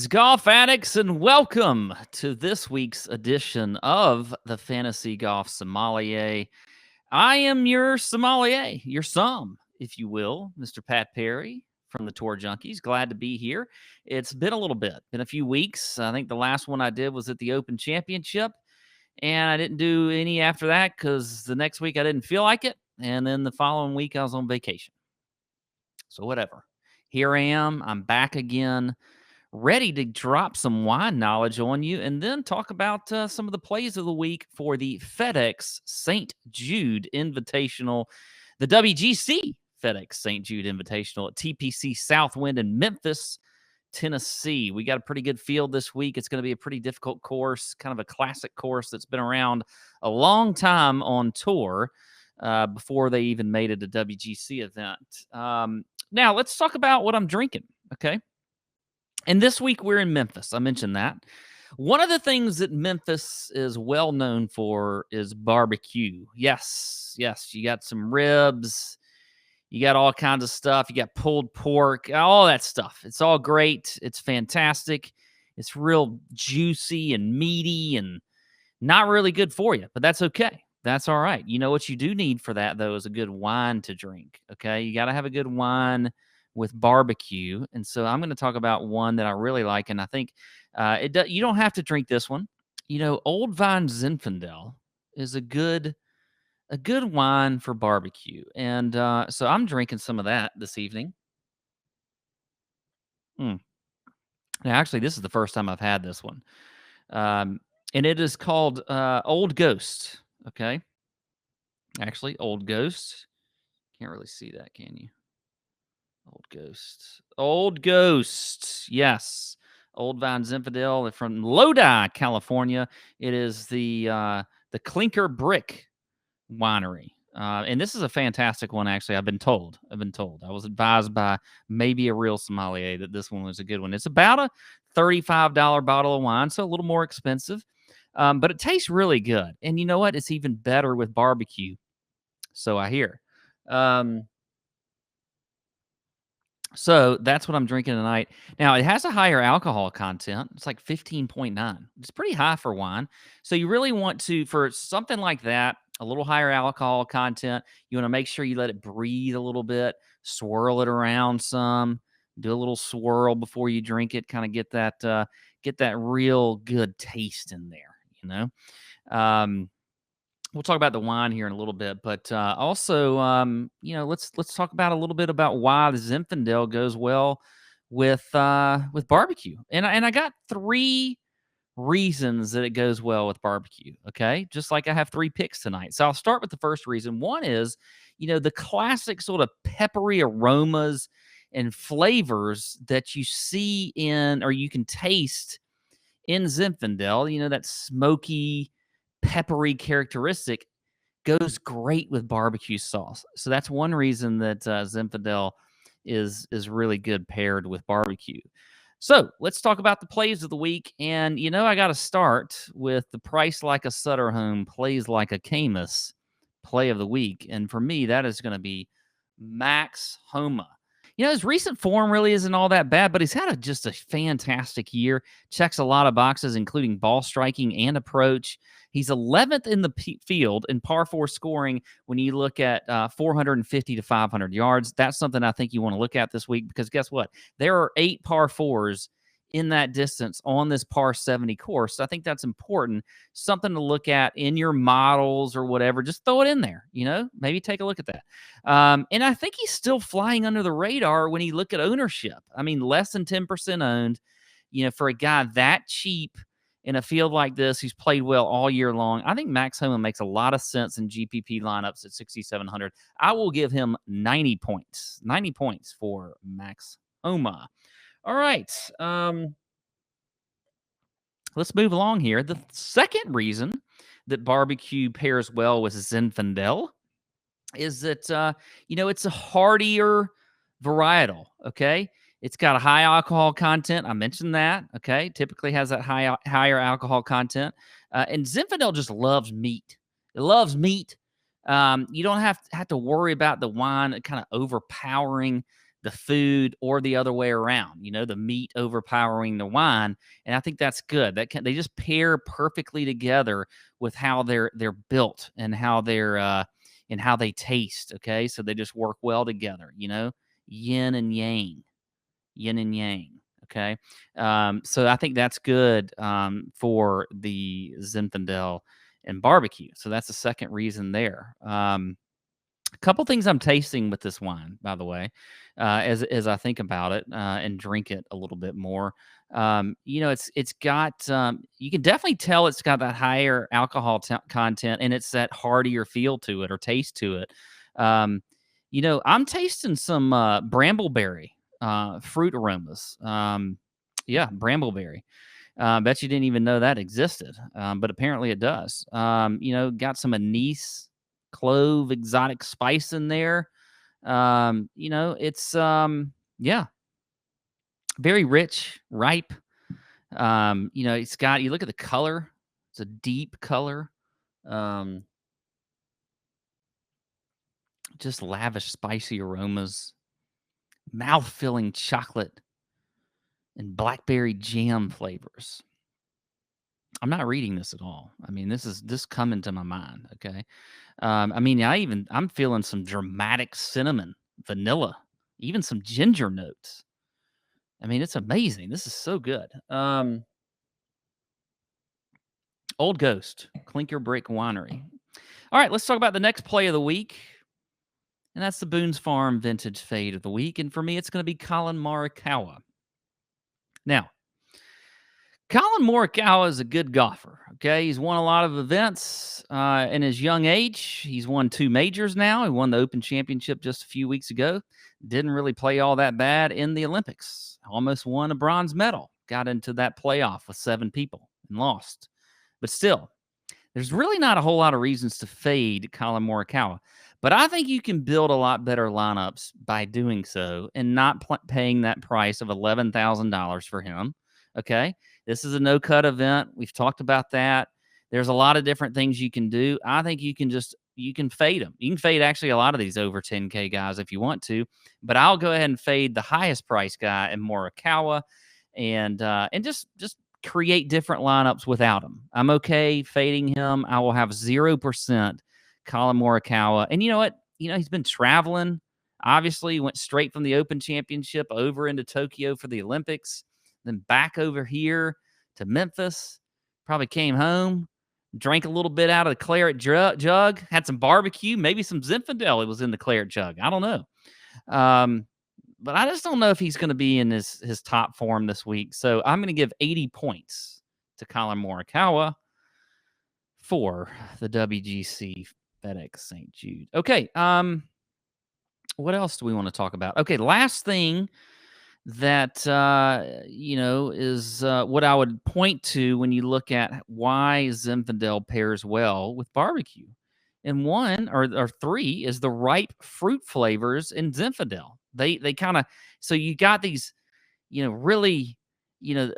Greetings, golf addicts, and welcome to this week's edition of the Fantasy Golf Sommelier. I am your sommelier, your somm, if you will, Mr. Pat Perry from the Tour Junkies. Glad to be here. It's been a little bit, been a few weeks. I think the last one I did was at the Open Championship, and I didn't do any after that because the next week I didn't feel like it, and then the following week I was on vacation. So whatever. Here I am. I'm back again, ready to drop some wine knowledge on you and then talk about some of the plays of the week for the FedEx St. Jude Invitational, the WGC FedEx St. Jude Invitational at TPC Southwind in Memphis, Tennessee. We got a pretty good field this week. It's going to be a pretty difficult course, kind of a classic course that's been around a long time on tour before they even made it a WGC event. Now, let's talk about what I'm drinking, okay? And this week we're in Memphis. I mentioned that. One of the things that Memphis is well known for is barbecue. Yes, you got some ribs. You got all kinds of stuff. You got pulled pork, all that stuff. It's all great. It's fantastic. It's real juicy and meaty and not really good for you, but that's okay. That's all right. You know what you do need for that, though, is a good wine to drink, okay? You got to have a good wine with barbecue. And so I'm going to talk about one that I really like, and I think you don't have to drink this one. You know, Old Vine Zinfandel is a good wine for barbecue. And so I'm drinking some of that this evening. Now, actually, this is the first time I've had this one. And it is called Old Ghost, okay? Actually, Old Ghost. Can't really see that, can you? Old Ghost. Old Ghost. Yes. Old Vine Zinfandel from Lodi, California. It is the Clinker Brick Winery. And this is a fantastic one, actually. I've been told. I was advised by maybe a real sommelier that this one was a good one. It's about a $35 bottle of wine, so a little more expensive. But it tastes really good. And you know what? It's even better with barbecue. So I hear. So that's what I'm drinking tonight. Now, it has a higher alcohol content. It's like 15.9. It's pretty high for wine. So you really want to, for something like that, a little higher alcohol content, you want to make sure you let it breathe a little bit, swirl it around some, do a little swirl before you drink it, kind of get that real good taste in there, you know. We'll talk about the wine here in a little bit, but also, let's talk about a little bit about why the Zinfandel goes well with barbecue. And I got 3 reasons that it goes well with barbecue. Okay, just like I have 3 picks tonight. So I'll start with the first reason. One is, the classic sort of peppery aromas and flavors that you see in, or you can taste in Zinfandel. That smoky, peppery characteristic goes great with barbecue sauce. So that's one reason that Zinfandel is really good paired with barbecue. So let's talk about the plays of the week. And, I got to start with the price like a Sutter Home, plays like a Camus play of the week. And for me, that is going to be Max Homa. His recent form really isn't all that bad, but he's had just a fantastic year. Checks a lot of boxes, including ball striking and approach. He's 11th in the field in par 4 scoring when you look at 450 to 500 yards. That's something I think you want to look at this week because guess what? There are 8 par 4s in that distance on this par 70 course. So I think that's important. Something to look at in your models or whatever. Just throw it in there, maybe take a look at that. And I think he's still flying under the radar when you look at ownership. I mean, less than 10% owned, for a guy that cheap in a field like this, who's played well all year long. I think Max Homa makes a lot of sense in GPP lineups at 6,700. I will give him 90 points. 90 points for Max Homa. All right. Let's move along here. The second reason that barbecue pairs well with Zinfandel is that, it's a heartier varietal, okay? It's got a high alcohol content. I mentioned that, okay? Typically has that higher alcohol content. And Zinfandel just loves meat. It loves meat. You don't have to worry about the wine kind of overpowering the food or the other way around, the meat overpowering the wine. And I think that's good. They just pair perfectly together with how they're built and how they taste. Okay. So they just work well together, yin and yang, yin and yang. Okay. So I think that's good for the Zinfandel and barbecue. So that's the second reason there. A couple things I'm tasting with this wine, by the way, as I think about it and drink it a little bit more. It's got you can definitely tell it's got that higher alcohol content, and it's that heartier feel to it or taste to it. I'm tasting some brambleberry fruit aromas. Yeah, brambleberry. Bet you didn't even know that existed, but apparently it does. Got some anise, clove, exotic spice in there. It's yeah, very rich, ripe. It's got. You look at the color; it's a deep color. Um, just lavish, spicy aromas, mouth-filling chocolate and blackberry jam flavors. I'm not reading this at all. I mean, this coming to my mind. Okay. I'm feeling some dramatic cinnamon, vanilla, even some ginger notes. I mean, it's amazing. This is so good. Old Ghost, Clinker Brick Winery. All right, let's talk about the next play of the week. And that's the Boone's Farm Vintage Fade of the week. And for me, it's going to be Colin Morikawa. Now, Colin Morikawa is a good golfer. Okay, he's won a lot of events in his young age. He's won 2 majors now. He won the Open Championship just a few weeks ago. Didn't really play all that bad in the Olympics. Almost won a bronze medal. Got into that playoff with 7 people and lost. But still, there's really not a whole lot of reasons to fade Colin Morikawa. But I think you can build a lot better lineups by doing so and not paying that price of $11,000 for him. Okay. This is a no-cut event. We've talked about that. There's a lot of different things you can do. I think you can fade them. You can fade actually a lot of these over 10K guys if you want to, but I'll go ahead and fade the highest price guy in Morikawa and just create different lineups without him. I'm okay fading him. I will have 0% Colin Morikawa. And you know what? He's been traveling. Obviously, went straight from the Open Championship over into Tokyo for the Olympics, then back over here to Memphis. Probably came home, drank a little bit out of the claret jug, had some barbecue, maybe some Zinfandel. It was in the claret jug. I don't know. But I just don't know if he's going to be in his top form this week. So I'm going to give 80 points to Colin Morikawa for the WGC Fedex St. Jude. Okay. What else do we want to talk about? Okay. Last thing that, is what I would point to when you look at why Zinfandel pairs well with barbecue. And one or 3 is the ripe fruit flavors in Zinfandel. They kind of, so you got these, really,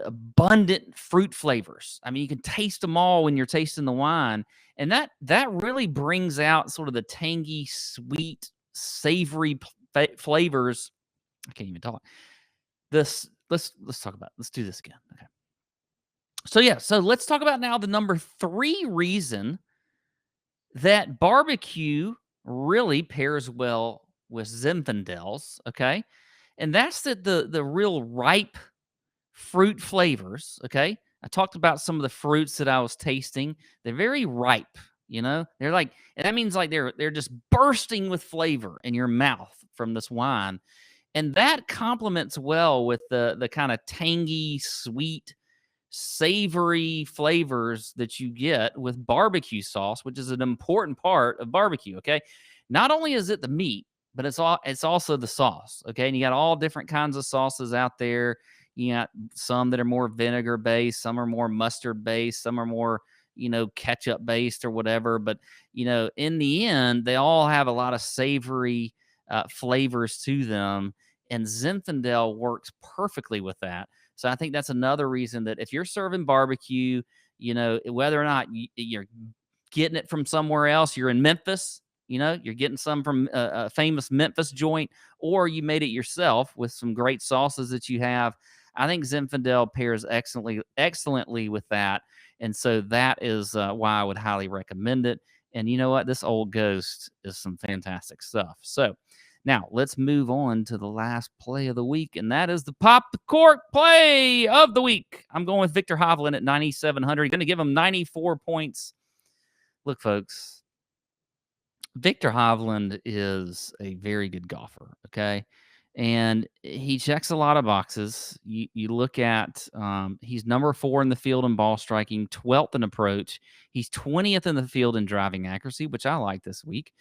abundant fruit flavors. I mean, you can taste them all when you're tasting the wine. And that really brings out sort of the tangy, sweet, savory flavors. I can't even talk. Let's talk about it. Let's do this again. Okay. So let's talk about now the number 3 reason that barbecue really pairs well with Zinfandels, okay? And that's the real ripe fruit flavors, okay? I talked about some of the fruits that I was tasting. They're very ripe, They're like, and that means like they're just bursting with flavor in your mouth from this wine. And that complements well with the kind of tangy, sweet, savory flavors that you get with barbecue sauce, which is an important part of barbecue, okay? Not only is it the meat, but it's also the sauce, okay? And you got all different kinds of sauces out there. You got some that are more vinegar based, some are more mustard based, some are more, ketchup based or whatever. But, in the end, they all have a lot of savory flavors to them. And Zinfandel works perfectly with that. So I think that's another reason that if you're serving barbecue, whether or not you're getting it from somewhere else, you're in Memphis, You know, you're getting some from a famous Memphis joint, or you made it yourself with some great sauces that you have. I think Zinfandel pairs excellently with that. And so that is why I would highly recommend it. And you know what? This Old Ghost is some fantastic stuff. So now let's move on to the last play of the week, and that is the Pop the Cork play of the week. I'm going with Victor Hovland at 9,700. Going to give him 94 points. Look, folks, Victor Hovland is a very good golfer, okay? And he checks a lot of boxes. You look at he's number 4 in the field in ball striking, 12th in approach. He's 20th in the field in driving accuracy, which I like this week.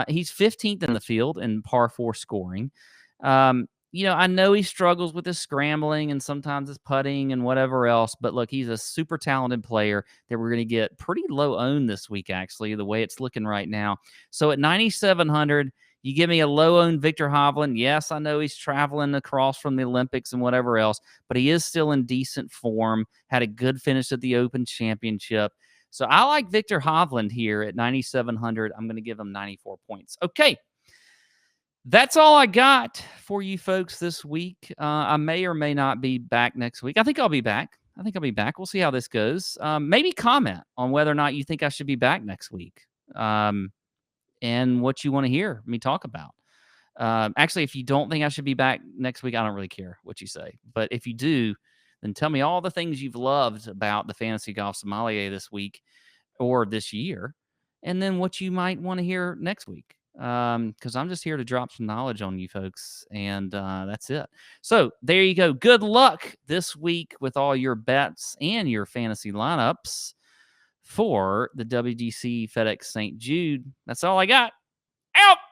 He's 15th in the field in par 4 scoring. I know he struggles with his scrambling and sometimes his putting and whatever else, but look, he's a super talented player that we're going to get pretty low owned this week, actually, the way it's looking right now. So at 9,700, you give me a low-owned Victor Hovland. Yes, I know he's traveling across from the Olympics and whatever else, but he is still in decent form, had a good finish at the Open Championship. So I like Victor Hovland here at 9,700. I'm going to give him 94 points. Okay, that's all I got for you folks this week. I may or may not be back next week. I think I'll be back. We'll see how this goes. Maybe comment on whether or not you think I should be back next week. And what you want to hear me talk about. Actually, if you don't think I should be back next week, I don't really care what you say. But if you do, then tell me all the things you've loved about the Fantasy Golf Sommelier this week or this year, and then what you might want to hear next week. Because I'm just here to drop some knowledge on you folks, and that's it. So there you go. Good luck this week with all your bets and your fantasy lineups for the WGC Fedex St. Jude. That's all I got. Out!